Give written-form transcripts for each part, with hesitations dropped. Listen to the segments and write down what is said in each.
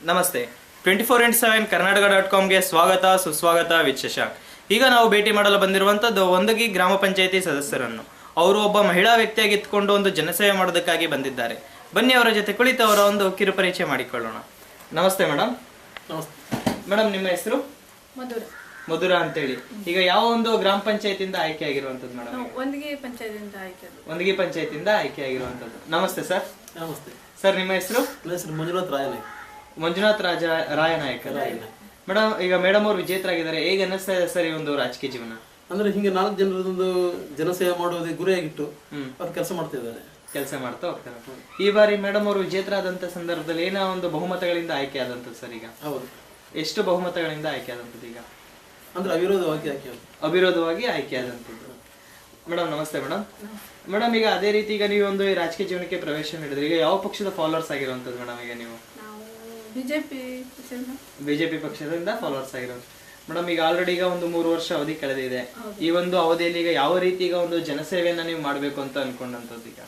ನಮಸ್ತೆ 24x7 ಕರ್ನಾಟಕ.comಗೆ ಸ್ವಾಗತ ಸುಸ್ವಾಗತ ವೀಕ್ಷಕ. ಈಗ ನಾವು ಭೇಟಿ ಮಾಡಲು ಬಂದಿರುವಂತದ್ದು ಒಂದಗಿ ಗ್ರಾಮ ಪಂಚಾಯಿತಿ ಸದಸ್ಯರನ್ನು. ಅವರು ಒಬ್ಬ ಮಹಿಳಾ ವ್ಯಕ್ತಿಯಾಗಿ ಇಟ್ಕೊಂಡು ಒಂದು ಜನಸೇವೆ ಮಾಡೋದಕ್ಕಾಗಿ ಬಂದಿದ್ದಾರೆ. ಬನ್ನಿ ಅವರ ಜೊತೆ ಕುಳಿತು ಅವರ ಒಂದು ಕಿರು ಪರಿಚಯ ಮಾಡಿಕೊಳ್ಳೋಣ. ನಮಸ್ತೆ ಮೇಡಮ್. ನಮಸ್ತೆ ಮೇಡಮ್, ನಿಮ್ಮ ಹೆಸರು? ಮಧುರಾ ಅಂತೇಳಿ. ಈಗ ಯಾವ ಒಂದು ಗ್ರಾಮ ಪಂಚಾಯತಿಯಿಂದ ಆಯ್ಕೆ ಆಗಿರುವಂತದ್ದು ಮೇಡಮ್? ಒಂದಗಿ ಪಂಚಾಯತಿಯಿಂದ ಆಯ್ಕೆ. ಒಂದಗಿ ಪಂಚಾಯತಿಯಿಂದ ಆಯ್ಕೆ ಆಗಿರುವಂತದ್ದು. ನಮಸ್ತೆ ಸರ್. ನಮಸ್ತೆ ಸರ್, ನಿಮ್ಮ ಹೆಸರು? ಮಂಜುನಾಥ್ ರಾಯನಾಯ್ಕ. ಮಂಜುನಾಥ್ ರಾಯನಾಯ್ಕ. ಮೇಡಮ್, ಈಗ ಮೇಡಮ್ ಅವರು ವಿಜೇತರಾಗಿದ್ದಾರೆ. ಹೇಗೆ ಅನ್ನಿಸ್ತಾ ಇದೆ ಸರ್ ಈ ಒಂದು ರಾಜಕೀಯ ಜೀವನ? ಅಂದ್ರೆ ಹಿಂಗೆ 4 ಜನರದೊಂದು ಜನಸೇವೆ ಮಾಡೋದೇ ಗುರಿಯಾಗಿಟ್ಟು ಅವ್ರು ಕೆಲಸ ಮಾಡ್ತಾ ಇದ್ದಾರೆ. ಕೆಲಸ ಮಾಡ್ತಾ ಹೋಗ್ತಾರೆ. ಈ ಬಾರಿ ಮೇಡಮ್ ಅವರು ವಿಜೇತರಾದಂತ ಸಂದರ್ಭದಲ್ಲಿ ಏನೋ ಒಂದು ಬಹುಮತಗಳಿಂದ ಆಯ್ಕೆ ಆದಂತದ್ದು ಸರ್. ಈಗ ಹೌದು, ಎಷ್ಟು ಬಹುಮತಗಳಿಂದ ಆಯ್ಕೆ ಆದಂತದ್ದು? ಈಗ ಅಂದ್ರೆ ಅವಿರೋಧವಾಗಿ ಆಯ್ಕೆ ಆದಂತದ್ದು. ಮೇಡಮ್ ನಮಸ್ತೆ. ಮೇಡಮ್, ಈಗ ಅದೇ ರೀತಿ ಈಗ ನೀವು ಒಂದು ರಾಜಕೀಯ ಜೀವನಕ್ಕೆ ಪ್ರವೇಶ ನೀಡಿದ್ರೆ ಈಗ ಯಾವ ಪಕ್ಷದ ಫಾಲೋವರ್ಸ್ ಆಗಿರುವಂತದ್ದು ಮೇಡಮ್? ಈಗ ನೀವು ಬಿಜೆಪಿ ಪಕ್ಷದಿಂದ ಫಾಲೋವರ್ಸ್ ಆಗಿರೋದು. ಮೇಡಮ್, ಈಗ ಆಲ್ರೆಡಿ ಈಗ ಒಂದು 3 ವರ್ಷ ಅವಧಿ ಕಳೆದಿದೆ. ಈ ಒಂದು ಅವಧಿಯಲ್ಲಿ ಈಗ ಯಾವ ರೀತಿ ಈಗ ಒಂದು ಜನಸೇವೆಯನ್ನ ನೀವು ಮಾಡ್ಬೇಕು ಅಂತ ಅನ್ಕೊಂಡಂತದ್ದು? ಈಗ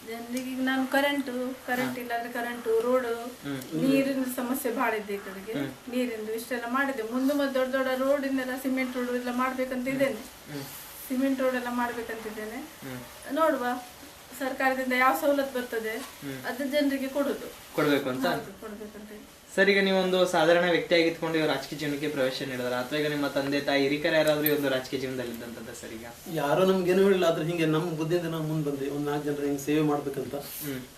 ಜನರಿಗೆ ನಾನು ಕರೆಂಟ್ ಇಲ್ಲ ಅಂದ್ರೆ ಕರೆಂಟು, ರೋಡ್, ನೀರಿನ ಸಮಸ್ಯೆ ಬಹಳ ಇದೆ ಈ ಕಡೆಗೆ. ನೀರಿಂದು ಇಷ್ಟೆಲ್ಲ ಮಾಡಿದೆ. ಮುಂದೆ ದೊಡ್ಡ ದೊಡ್ಡ ರೋಡ್ ಇನ್ನೆಲ್ಲ ಸಿಮೆಂಟ್ ರೋಡ್ ಎಲ್ಲ ಮಾಡ್ಬೇಕಂತ ಇದ್ದೇನೆ. ಸಿಮೆಂಟ್ ರೋಡ್ ಎಲ್ಲ ಮಾಡ್ಬೇಕಂತಿದ್ದೇನೆ. ನೋಡುವ ಸರ್ಕಾರದಿಂದ ಯಾವ ಸವಲತ್ತು ಬರ್ತದೆ ಅದು ಜನರಿಗೆ ಕೊಡ್ಬೇಕು ಅಂತ ಸರ್. ಈಗ ನೀವು ಒಂದು ಸಾಧಾರಣ ವ್ಯಕ್ತಿಯಾಗಿ ಇಟ್ಕೊಂಡು ರಾಜಕೀಯ ಜೀವನಕ್ಕೆ ಪ್ರವೇಶ ನೀಡಿದಾರೆ, ಅಥವಾ ಈಗ ನಿಮ್ಮ ತಂದೆ ತಾಯಿ ಹಿರಿಕರ ಯಾರಾದ್ರೂ ಈ ಒಂದು ರಾಜಕೀಯ ಜೀವನದಲ್ಲಿ ಇದ್ದಂತದ ಸರ್? ಈಗ ಯಾರೋ ನಮ್ಗೇನು ಹೇಳಿಲ್ಲ, ಆದ್ರೆ ಹಿಂಗೆ ನಮ್ಮ ಬುದ್ಧಿಯಿಂದ ನಾವು ಮುಂದೆ ಬಂದ್ವಿ. ಒಂದು 4 ಜನರ ಹಿಂಗೆ ಸೇವೆ ಮಾಡ್ಬೇಕಂತ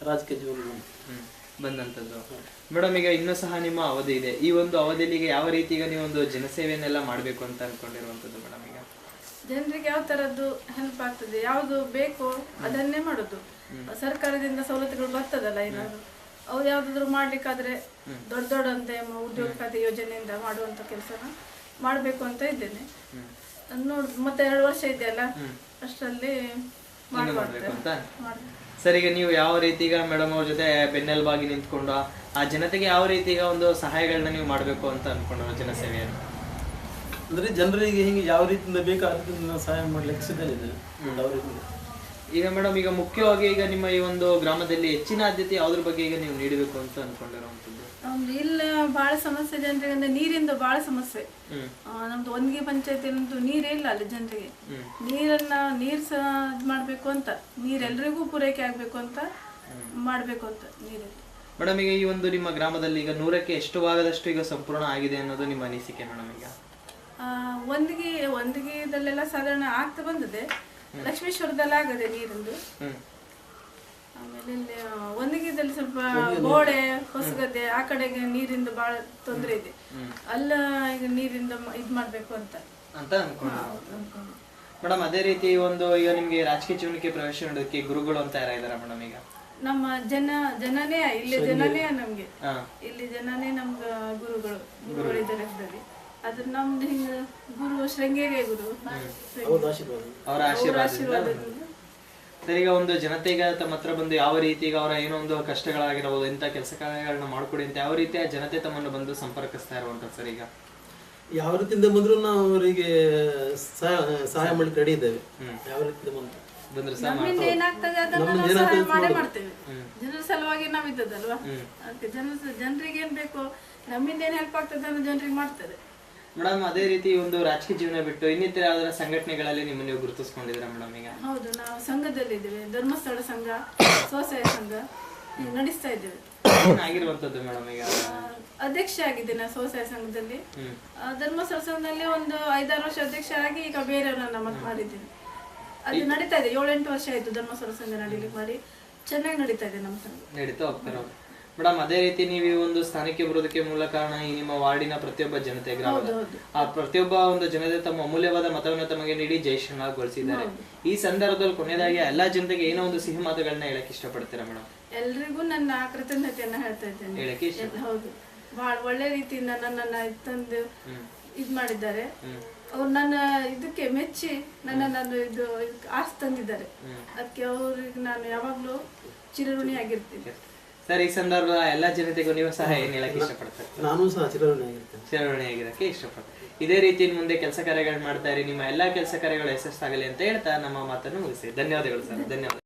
ರಾಜಕೀಯ ಜೀವನ ಬಂದಂತದ್ದು. ಮೇಡಮ್, ಈಗ ಇನ್ನೂ ಸಹ ನಿಮ್ಮ ಅವಧಿ ಇದೆ. ಈ ಒಂದು ಅವಧಿಯಲ್ಲಿ ಈಗ ಯಾವ ರೀತಿ ಈಗ ನೀವು ಒಂದು ಜನಸೇವೆಯನ್ನೆಲ್ಲ ಮಾಡ್ಬೇಕು ಅಂತ ಅನ್ಕೊಂಡಿರುವಂತದ್ದು ಮೇಡಮ್? ಈಗ ಜನರಿಗೆ ಯಾವ ತರದ್ದು ಹೆಲ್ಪ್ ಆಗ್ತದೆ, ಯಾವ್ದು ಬೇಕು ಅದನ್ನೇ ಮಾಡುದು. ಸರ್ಕಾರದಿಂದ ಸವಲತ್ತುಗಳು ಬರ್ತದಲ್ಲ, ಏನಾದ್ರು ಅವು ಯಾವ್ದಾದ್ರು ಮಾಡ್ಲಿಕ್ಕಾದ್ರೆ ದೊಡ್ಡ ಅಂತ ಉದ್ಯೋಗ ಖಾತೆ ಯೋಜನೆಯಿಂದ ಮಾಡುವಂತ ಕೆಲಸನ ಮಾಡ್ಬೇಕು ಅಂತ ಇದ್ದೇನೆ. ನೋಡ್ ಮತ್ತೆ 2 ವರ್ಷ ಇದೆಯಲ್ಲ, ಅಷ್ಟರಲ್ಲಿ ಮಾಡ್ಬೇಕು ಅಂತ. ಸರ್, ಈಗ ನೀವು ಯಾವ ರೀತಿ ಈಗ ಮೇಡಮ್ ಅವ್ರ ಜೊತೆ ಬೆನ್ನೆಲುಬಾಗಿ ನಿಂತ್ಕೊಂಡು ಆ ಜನತೆಗೆ ಯಾವ ರೀತಿ ಈಗ ಒಂದು ಸಹಾಯಗಳನ್ನ ನೀವು ಮಾಡ್ಬೇಕು ಅಂತ ಅನ್ಕೊಂಡ್ರು ಜನಸೇವೆಯನ್ನು? ಅಂದ್ರೆ ಜನರಿಗೆ ಹಿಂಗೆ ಯಾವ ರೀತಿಯಿಂದ ಬೇಕು ಆ ರೀತಿಯಿಂದ ಸಹಾಯ ಮಾಡ್ಲಿಕ್ಕೆ ಸಿದ್ಧನಿದೆ. ಈಗ ಮೇಡಮ್, ಈಗ ಮುಖ್ಯವಾಗಿ ಈಗ ನಿಮ್ಮ ಈ ಒಂದು ಗ್ರಾಮದಲ್ಲಿ ಹೆಚ್ಚಿನ ಆದ್ಯತೆ ಯಾವ್ದ್ರ ಬಗ್ಗೆ ಈಗ ನೀವು ನೀಡಬೇಕು ಅಂತ ಅನ್ಕೊಂಡಿರುವಂತದ್ದು? ಇಲ್ಲ, ಬಹಳ ಸಮಸ್ಯೆ ಜನರಿಗೆ. ಅಂದ್ರೆ ನೀರಿಂದ ಬಹಳ ಸಮಸ್ಯೆ. ನಮ್ದು ಒಂದಗಿ ಪಂಚಾಯತಿಯಲ್ಲಂತೂ ನೀರೇ ಇಲ್ಲ ಅಲ್ಲಿ ಜನರಿಗೆ. ನೀರ್ ಸಹ ಮಾಡ್ಬೇಕು ಅಂತ, ನೀರೆಲ್ಲರಿಗೂ ಪೂರೈಕೆ ಆಗ್ಬೇಕು ಅಂತ ಮಾಡ್ಬೇಕು ಅಂತ ನೀರಲ್ಲಿ. ಮೇಡಮ್, ಈಗ ಈ ಒಂದು ನಿಮ್ಮ ಗ್ರಾಮದಲ್ಲಿ ಈಗ 100ಕ್ಕೆ ಎಷ್ಟು ಭಾಗದಷ್ಟು ಈಗ ಸಂಪೂರ್ಣ ಆಗಿದೆ ಅನ್ನೋದು ನಿಮ್ಮ ಅನಿಸಿಕೆ ಮೇಡಮ್? ಈಗ ಒಂದಗಿದಲ್ಲೆಲ್ಲ ಸಾಧಾರಣ ಆಗ್ತಾ ಬಂದಿದೆ. ಲಕ್ಷ್ಮೇಶ್ವರದಲ್ಲಿ ಆಗದೆ ನೀರಿಂದು. ಆಮೇಲೆ ಇಲ್ಲಿ ಒಂದಗಿದಲ್ಲಿ ಸ್ವಲ್ಪ ಗೋಡೆ, ಹೊಸಗದ್ದೆ ಆ ಕಡೆಗೆ ನೀರಿಂದ ಬಹಳ ತೊಂದರೆ ಇದೆ. ಅಲ್ಲ ಈಗ ನೀರಿಂದ ಇದ್ ಮಾಡ್ಬೇಕು ಅಂತ ಅನ್ಕೊಂಡು. ಮೇಡಮ್, ಅದೇ ರೀತಿ ಒಂದು ಈಗ ನಿಮ್ಗೆ ರಾಜಕೀಯ ಜೀವನಕ್ಕೆ ಪ್ರವೇಶ ನೀಡೋದಕ್ಕೆ ಗುರುಗಳು ಅಂತ ಯಾರಿದಾರ ಮೇಡಮ್? ಈಗ ನಮ್ಮ ಜನನೇ ನಮ್ಗೆ ಇಲ್ಲಿ ಜನನೇ ನಮ್ಗ ಗುರುಗಳಿದ್ದಾರೆ. ಅದ್ರ ನಮ್ದು ಹಿಂಗ ಗುರು ಶೃಂಗೇರಿಯ ಗುರು, ಅವರ ಆಶೀರ್ವಾದದಿಂದ. ಸರ್, ಈಗ ಒಂದು ಜನತೆಗೆ ತಮ್ಮ ಹತ್ರ ಬಂದು ಯಾವ ರೀತಿ ಈಗ ಅವರ ಏನೋ ಒಂದು ಕಷ್ಟಗಳಾಗಿರಬಹುದು, ಇಂಥ ಕೆಲಸ ಕಾರ್ಯಗಳನ್ನ ಮಾಡ್ಕೊಡಿ ಅಂತ ಯಾವ ರೀತಿಯ ಜನತೆ ತಮ್ಮನ್ನು ಬಂದು ಸಂಪರ್ಕಿಸ್ತಾ ಇರುವಂತದ್ದು ಸರ್? ಈಗ ಯಾವ ರೀತಿಯಿಂದ ಬಂದ್ರು ನಾವು ಅವರಿಗೆ ಸಹಾಯ ಮಾಡ್ಲಿಕ್ಕೆ ರೆಡಿ ಇದ್ದೇವೆ. ಯಾವ ರೀತಿಯಿಂದ ಬಂದ್ರು ಏನಾಗ್ತದೆ ಅದನ್ನ ಸಹಾಯ ಮಾಡೇ ಮಾಡ್ತೇವೆ. ಜನರ ಸಲುವಾಗಿ ನಾವ್ ಇದ್ದದಲ್ವಾ, ಅದಕ್ಕೆ ಜನರಿಗೆ ಏನ್ ಬೇಕು, ನಮ್ಮಿಂದ ಏನ್ ಹೆಲ್ಪ್ ಆಗ್ತದೆ ಅನ್ನೋ ಜನರಿಗೆ ಮಾಡ್ತದೆ. ಮೇಡಮ್, ಅದೇ ರೀತಿ ಒಂದು ರಾಜಕೀಯ ಜೀವನ ಬಿಟ್ಟು ಇನ್ನಿತರ ಯಾವ್ದಾರ ಸಂಘಟನೆಗಳಲ್ಲಿ ನಿಮ್ಮನ್ನು ನೀವು ಗುರುತಿಸ್ಕೊಂಡಿದ್ದೀರಾ ಮೇಡಮ್? ಈಗ ಹೌದು, ನಾವು ಸಂಘದಲ್ಲಿ ಇದ್ದೇವೆ. ಧರ್ಮಸ್ಥಳ ಸಂಘ, ಸ್ವಸಹಾಯ ಸಂಘ ನಡೆಸ್ತಾ ಇದ್ದೇವೆ. ಆಗಿರುವಂತದ್ದು ಮೇಡಮ್? ಈಗ ಅಧ್ಯಕ್ಷ ಆಗಿದ್ದೆ ನಾನು ಸ್ವಸಹಾಯ ಸಂಘದಲ್ಲಿ. ಧರ್ಮಸ್ಥಳ ಸಂಘದಲ್ಲಿ ಒಂದು 5-6 ವರ್ಷ ಅಧ್ಯಕ್ಷ ಆಗಿ ಈಗ ಬೇರೆಯವರನ್ನ ಮಾಡಿದ್ದೀನಿ. ಅದು ನಡೀತಾ ಇದೆ. 7-8 ವರ್ಷ ಆಯ್ತು ಧರ್ಮಸ್ಥಳ ಸಂಘ ನಡೀಲಿಕ್ಕೆ ಮಾಡಿ. ಚೆನ್ನಾಗಿ ನಡೀತಾ ಇದೆ ನಮ್ಮ ಸಂಘ. ನಡೀತಾ ಹೋಗ್ತಾರೆ ಮೇಡಮ್. ಅದೇ ರೀತಿ ನೀವು ಈ ಒಂದು ಸ್ಥಾನಕ್ಕೆ ಬರೋದಕ್ಕೆ ಮೂಲ ಕಾರಣ ಈ ನಿಮ್ಮ ವಾರ್ಡಿನ ಪ್ರತಿಯೊಬ್ಬ ಜನತೆ, ಗ್ರಾಮದ ಆ ಪ್ರತಿಯೊಬ್ಬ ಒಂದು ಜನತೆ ತಮ್ಮ ಅಮೂಲ್ಯವಾದ ಮತವನ್ನು ತಮಗೆ ನೀಡಿ ಜಯಶೀಲಗೊಳಿಸಿದ್ದಾರೆ. ಈ ಸಂದರ್ಭದಲ್ಲಿ ಕೊನೆಯದಾಗಿ ಎಲ್ಲಾ ಜನತೆಗೆ ಏನೋ ಒಂದು ಸಿಹಿ ಮಾತುಗಳನ್ನ ಹೇಳಕ್ ಇಷ್ಟಪಡ್ತೀರಾ ಮೇಡಮ್? ಎಲ್ರಿಗೂ ನನ್ನ ಕೃತಜ್ಞತೆಯನ್ನ ಹೇಳ್ತಾ ಇದ್ದೇನೆ. ಹೌದು, ಬಹಳ ಒಳ್ಳೆ ರೀತಿಯಿಂದ ನನ್ನನ್ನ ತಂದು ಇದ್ ಮಾಡಿದ್ದಾರೆ. ಅವ್ರು ನನ್ನ ಇದಕ್ಕೆ ಮೆಚ್ಚಿ ನನ್ನ ಇದು ಆಸ್ತಿ ತಂದಿದ್ದಾರೆ. ಅದಕ್ಕೆ ಅವ್ರಿಗೆ ನಾನು ಯಾವಾಗ್ಲೂ ಚಿರಋಣಿ ಆಗಿರ್ತೀನಿ. ಸರ್, ಈ ಸಂದರ್ಭ ಎಲ್ಲಾ ಜನತೆಗೂ ನೀವು ಸಹ ಏನ್ ಹೇಳಕ್ ಇಷ್ಟಪಡ್ತಾರೆ? ನಾನು ಸಹ ಚಿರಋಣಿ ಆಗಿರಕ್ಕೆ ಇಷ್ಟಪಡ್ತಾರೆ. ಇದೇ ರೀತಿ ಮುಂದೆ ಕೆಲಸ ಕಾರ್ಯಗಳು ಮಾಡ್ತಾ ಇರಿ. ನಿಮ್ಮ ಎಲ್ಲಾ ಕೆಲಸ ಕಾರ್ಯಗಳು ಯಶಸ್ಸಾಗಲಿ ಅಂತ ಹೇಳ್ತಾ ನಮ್ಮ ಮಾತನ್ನು ಮುಗಿಸಿ. ಧನ್ಯವಾದಗಳು ಸರ್. ಧನ್ಯವಾದ.